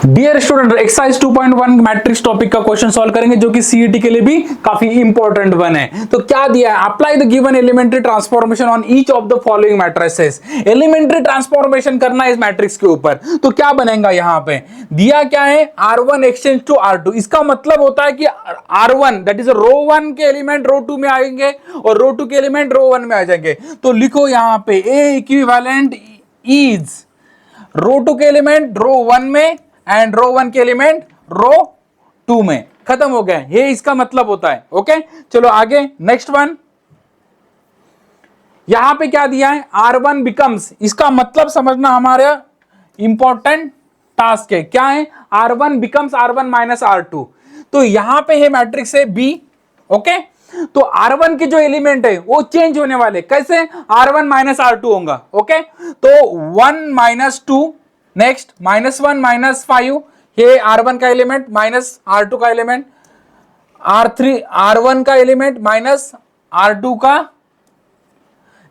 Dear student, exercise 2.1 matrix topic का question solve करेंगे जो कि सीईटी के लिए भी काफी इंपॉर्टेंट वन है। तो क्या दिया है, apply the given elementary transformation on each of the following matrices. Elementary transformation करना है इस मैट्रिक्स के ऊपर। तो क्या बनेगा, यहां पे दिया क्या है, R1 एक्सचेंज टू R2। इसका मतलब होता है कि R1 दैट इज रो 1 के एलिमेंट रो 2 में आएंगे और रो 2 के एलिमेंट रो 1 में आ जाएंगे। तो लिखो यहां पे A इक्विवेलेंट इज रो 2 के एलिमेंट रो 1 में एंड रो 1 के एलिमेंट रो 2 में। खत्म हो गया, ये इसका मतलब होता है। ओके, चलो आगे नेक्स्ट वन। यहां पे क्या दिया है, R1 बिकम्स, इसका मतलब समझना हमारा इंपॉर्टेंट टास्क है। क्या है, R1 becomes R1 minus R2। तो यहां पे है मैट्रिक्स है B। ओके, तो R1 के जो एलिमेंट है वो चेंज होने वाले, कैसे, R1 माइनस R2 होगा। ओके, तो 1 माइनस 2, नेक्स्ट -1 -5, ये R1 का एलिमेंट माइनस R2 का एलिमेंट, R1 का एलिमेंट माइनस R2 का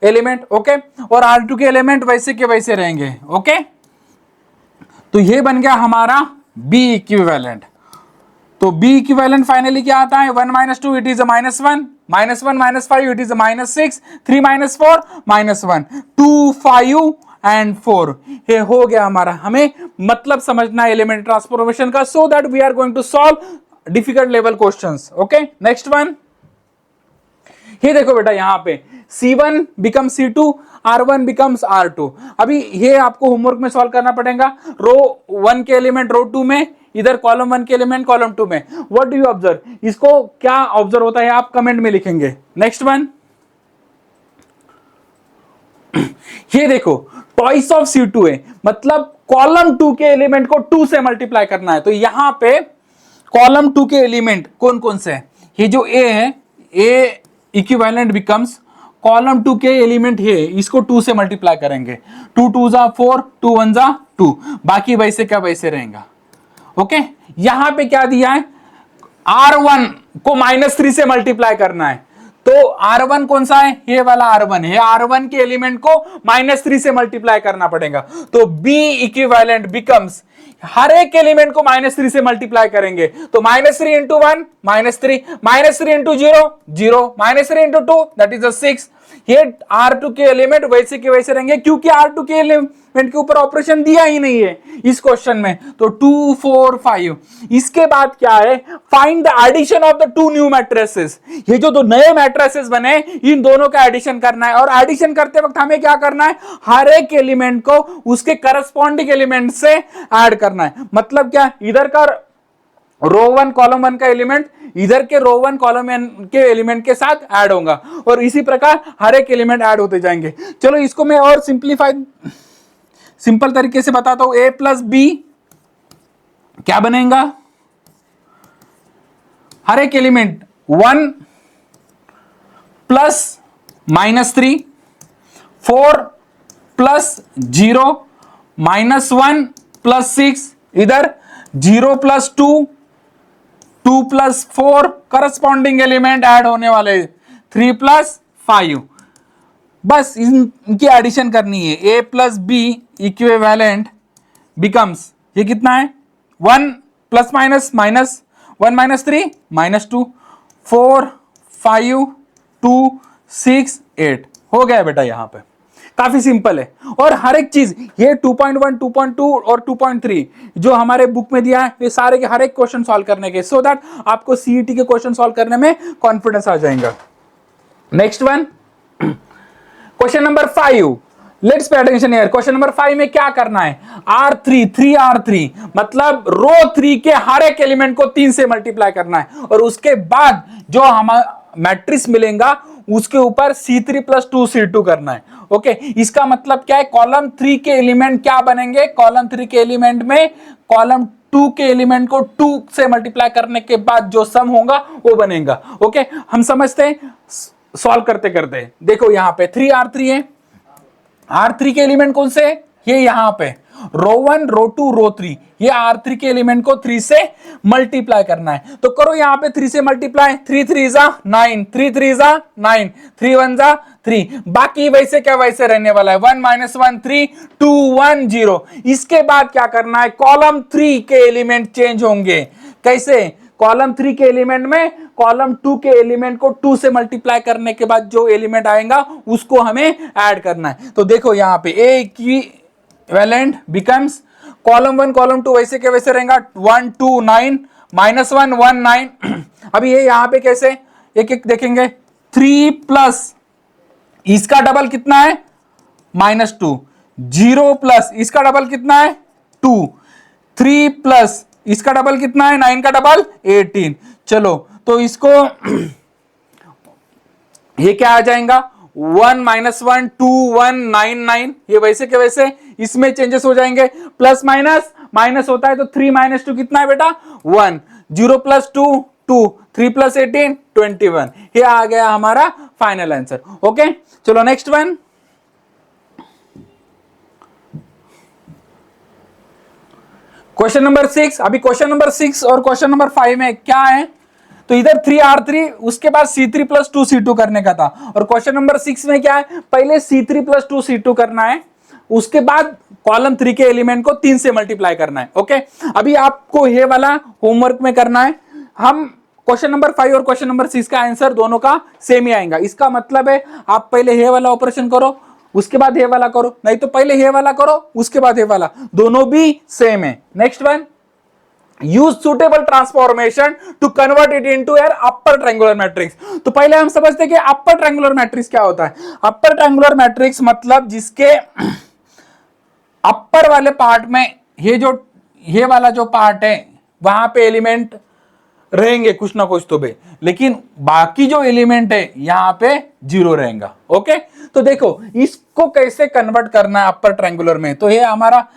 एलिमेंट। ओके, और R2 के एलिमेंट वैसे के वैसे रहेंगे। ओके, तो ये बन गया हमारा B इक्विवेलेंट। तो B इक्विवेलेंट फाइनली क्या आता है, 1 minus 2 it is -1, -1 -5 it is -6, 3 minus 4 -1, 2 5 and 4। ये हो गया हमारा। हमें मतलब समझना है एलिमेंट ट्रांसफॉर्मेशन का, so that we are going to solve difficult level questions. Okay, next one. ये देखो बेटा, यहां पे C1 become C2, R1 becomes R2। अभी ये आपको होमवर्क में सॉल्व करना पड़ेगा। रो 1 के एलिमेंट रो 2 में, इधर कॉलम 1 के एलिमेंट कॉलम 2 में। व्हाट डू यू ऑब्जर्व, इसको क्या ऑब्जर्व होता है आप कमेंट में लिखेंगे। नेक्स्ट वन, ये देखो टॉइस ऑफ C2 है, मतलब कॉलम 2 के एलिमेंट को 2 से मल्टीप्लाई करना है। तो यहां पे कॉलम 2 के एलिमेंट कौन कौन से हैं, ये जो A है, A इक्विवेलेंट बिकम्स कॉलम 2 के एलिमेंट है, इसको 2 से मल्टीप्लाई करेंगे। 2 2 जा 4, 2 1 जा 2, बाकी वैसे क्या वैसे रहेगा। ओके, यहां पे क्या दिया है, R1 को -3 से मल्टीप्लाई करना है। तो R1 कौन सा है, ये वाला R1 है। R1 के एलिमेंट को -3 से मल्टीप्लाई करना पड़ेगा। तो B इक्विवेलेंट बिकम्स, हर एक एलिमेंट को -3 से मल्टीप्लाई करेंगे। तो -3 into 1 -3, -3 into 0 0, -3 into 2 that is 6। ये R2 के एलिमेंट वैसे के वैसे रहेंगे, क्योंकि R2 के एलिमेंट के ऊपर ऑपरेशन दिया ही नहीं है इस क्वेश्चन में। तो 2 4 5। इसके बाद क्या है, find the addition of the two new matrices. ये जो दो नए मैट्रिसेस बने, इन दोनों का एडिशन करना है। और एडिशन करते वक्त हमें क्या करना है, हर एक एलिमेंट को उसके करस्पॉन्डिंग एलिमेंट से ऐड करना है। मतलब क्या, इधर का रो 1 कॉलम 1 का एलिमेंट इधर के रो 1 कॉलम 1 के एलिमेंट के साथ ऐड होगा, और इसी प्रकार हर एक एलिमेंट ऐड होते जाएंगे। चलो इसको मैं और सिंपल तरीके से बताता हूं। A प्लस B क्या बनेगा, हर एक एलिमेंट 1 प्लस -3, 4 प्लस 0, -1 प्लस 6, इधर 0 plus 2, 2 plus 4, corresponding element add होने वाले 3 प्लस 5। बस इनकी एडिशन करनी है। A plus B equivalent becomes, ये कितना है, 1 प्लस माइनस माइनस 1 -3 -2, 4 5 2 6 8 हो गया बेटा। यहां पे काफी सिंपल है। और हर एक चीज, ये 2.1 2.2 और 2.3 जो हमारे बुक में दिया है, ये सारे के हर एक क्वेश्चन सॉल्व करने के, सो दैट आपको सीईटी के क्वेश्चन सॉल्व करने में कॉन्फिडेंस आ जाएगा। Next one, question number 5। Let's pay attention here. Question number 5 में क्या करना है, R3 मतलब रो 3 के हर एक एलिमेंट को 3 से मल्टीप्लाई करना है, और उसके बाद जो हमारा मैट्रिक्स मिलेगा उसके ऊपर C3 प्लस 2 C2 करना है। ओके, इसका मतलब क्या है, कॉलम 3 के एलिमेंट क्या बनेंगे, कॉलम 3 के एलिमेंट में कॉलम 2 के एलिमेंट को 2 से मल्टीप्लाई करने के बाद जो सम होगा वो बनेगा। ओके, हम समझते हैं सॉल्व करते करते। देखो यहां पे 3 R3 है, R3 के एलिमेंट कौन से, ये यहां पे, रो 1 रो 2 रो 3, ये R3 के एलिमेंट को 3 से मल्टीप्लाई करना है। तो करो यहां पे 3 से मल्टीप्लाई, 3 3 जा 9, 3 3 जा 9, 3 1 जा 3, बाकी वैसे क्या वैसे रहने वाला है, 1 -1 3 2 1 0। इसके बाद क्या करना है, कॉलम 3 के एलिमेंट चेंज होंगे। कैसे, कॉलम 3 के एलिमेंट में कॉलम 2 के एलिमेंट को 2 से मल्टीप्लाई करने के बाद जो एलिमेंट आएगा उसको हमें ऐड करना है। तो देखो यहां पे ए इक्विवेलेंट बिकम्स कॉलम 1 कॉलम 2 वैसे के वैसे रहेगा, 1 2 9 -1 1 9। अभी ये यहां पे कैसे एक एक देखेंगे, 3 प्लस इसका डबल कितना है -2, 0 प्लस इसका डबल कितना है 2, 3 प्लस इसका डबल कितना है 9 का डबल 18। चलो तो इसको ये क्या आ जाएगा 1 -1 2 1 9 9, ये वैसे के वैसे इसमें चेंजेस हो जाएंगे। प्लस माइनस माइनस होता है तो 3 - 2 कितना है बेटा 1, 0 + 2 2, 3 + 18 21। ये आ गया हमारा फाइनल आंसर। ओके चलो नेक्स्ट वन, क्वेश्चन नंबर 6। अभी क्वेश्चन नंबर 6 और क्वेश्चन नंबर 5 में क्या है, तो इधर 3R3 उसके बाद C3 + 2C2 करने का था, और क्वेश्चन नंबर 6 में क्या है, पहले C3 + 2C2 करना है, उसके बाद कॉलम 3 के एलिमेंट को 3 से मल्टीप्लाई करना है। ओके अभी आपको ये वाला होमवर्क में करना है। हम क्वेश्चन नंबर 5 और क्वेश्चन नंबर 6 का आंसर दोनों का सेम ही आएगा। इसका मतलब है आप पहले ये वाला ऑपरेशन करो उसके बाद ये वाला करो, नहीं तो पहले ये वाला करो उसके बाद ये वाला, दोनों भी सेम है। Next one, use suitable transformation to convert it into an upper triangular matrix. तो पहले हम समझते हैं कि अपर ट्रायंगुलर मैट्रिक्स क्या होता है। अपर ट्रायंगुलर मैट्रिक्स मतलब जिसके अपर वाले पार्ट में ये वाला जो पार्ट है वहां पे एलिमेंट रहेंगे कुछ ना कुछ तो भी, लेकिन बाकी जो एलिमेंट है यहां पे 0 रहेगा। ओके तो देखो इसको कैसे कन्वर्ट करना है अपर ट्रायंगुलर में। तो ये हमारा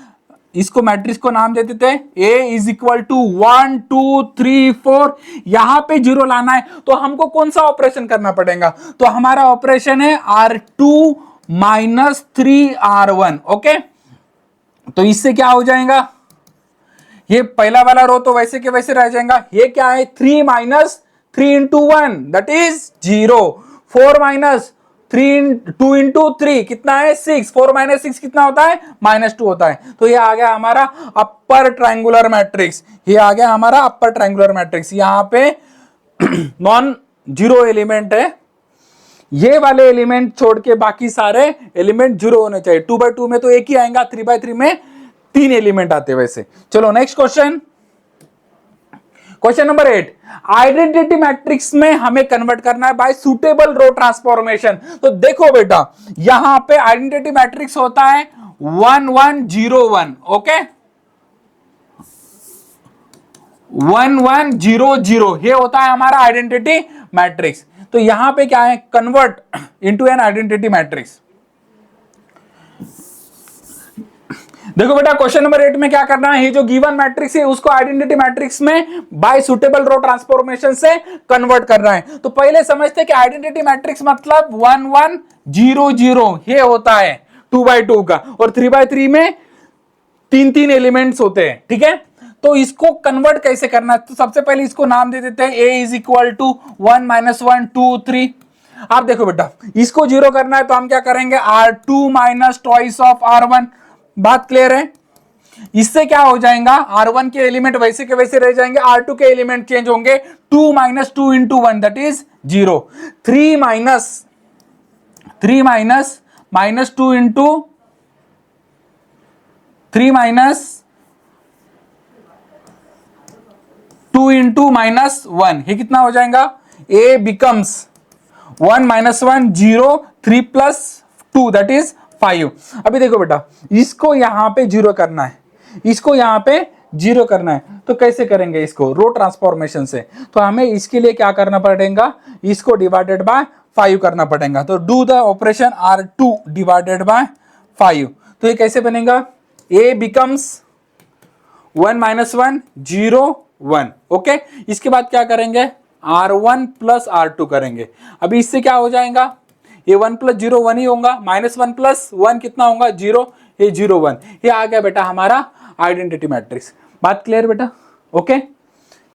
इसको मैट्रिक्स को नाम देते थे A = 1 2 3 4, यहां पे 0 लाना है तो हमको कौन सा ऑपरेशन करना पड़ेगा, तो हमारा ऑपरेशन है R2 - 3R1। ओके तो इससे क्या हो जाएगा, ये पहला वाला रो तो वैसे के वैसे रह जाएगा। ये क्या है 3 - 3 × 1 दैट इज 0, 4 - 3 2 × 3 कितना है 6, 4 - 6 कितना होता है -2 होता है। तो ये आ गया हमारा अपर ट्रायंगुलर मैट्रिक्स, ये आ गया हमारा अपर ट्रायंगुलर मैट्रिक्स। यहां पे नॉन जीरो एलिमेंट है, ये वाले एलिमेंट छोड़ के बाकी सारे एलिमेंट 0 होने चाहिए। 2/2 में तो एक ही आएगा, 3/3 में 3 एलिमेंट आते वैसे। चलो next question, question number 8, identity matrix में हमें कन्वर्ट करना है बाय सुटेबल रो ट्रांसफॉर्मेशन। तो देखो बेटा यहां पे आइडेंटिटी मैट्रिक्स होता है 1 1 0 1। ओके 1 1 0 0 ये होता है हमारा आइडेंटिटी मैट्रिक्स। तो यहां पे क्या है, convert into an identity matrix. देखो बेटा क्वेश्चन नंबर 8 में क्या करना है, ये जो गिवन मैट्रिक्स है उसको आइडेंटिटी मैट्रिक्स में बाय सुटेबल रो ट्रांसफॉर्मेशन से कन्वर्ट करना है। तो पहले समझते हैं कि आइडेंटिटी मैट्रिक्स मतलब 1 1 0 0 ये होता है 2/2 का, और 3/3 में 3 एलिमेंट्स होते हैं। ठीक है तो इसको कन्वर्ट कैसे करना है, तो सबसे पहले इसको नाम दे देते हैं A = 1 - 1 2 3। आप देखो बेटा इसको 0 करना है तो हम क्या करेंगे R2 - twice of R1। बात क्लियर है, इससे क्या हो जाएगा R1 के एलिमेंट वैसे के वैसे रह जाएंगे, R2 के एलिमेंट चेंज होंगे, 2 - 2 × 1 दैट इज 0, 3 - -2 × 3 - 2 × -1, ये कितना हो जाएगा, A becomes 1 - 1 0, 3 + 2 दैट इज 5। अभी देखो बेटा इसको यहां पे 0 करना है, इसको यहां पे 0 करना है, तो कैसे करेंगे इसको रो ट्रांसफॉर्मेशन से। तो हमें इसके लिए क्या करना पड़ेगा, इसको डिवाइडेड बाय 5 करना पड़ेगा। तो डू द ऑपरेशन R2 / 5। तो ये कैसे बनेगा, A becomes 1 - 1 0 1। ओके इसके बाद क्या करेंगे R1 + R2 करेंगे। अभी इससे क्या हो जाएगा, ये 1 प्लस 0 1 ही होगा, -1 प्लस 1 कितना होगा 0, ये 0 1, ये आ गया बेटा हमारा आइडेंटिटी मैट्रिक्स। बात क्लियर बेटा? ओके।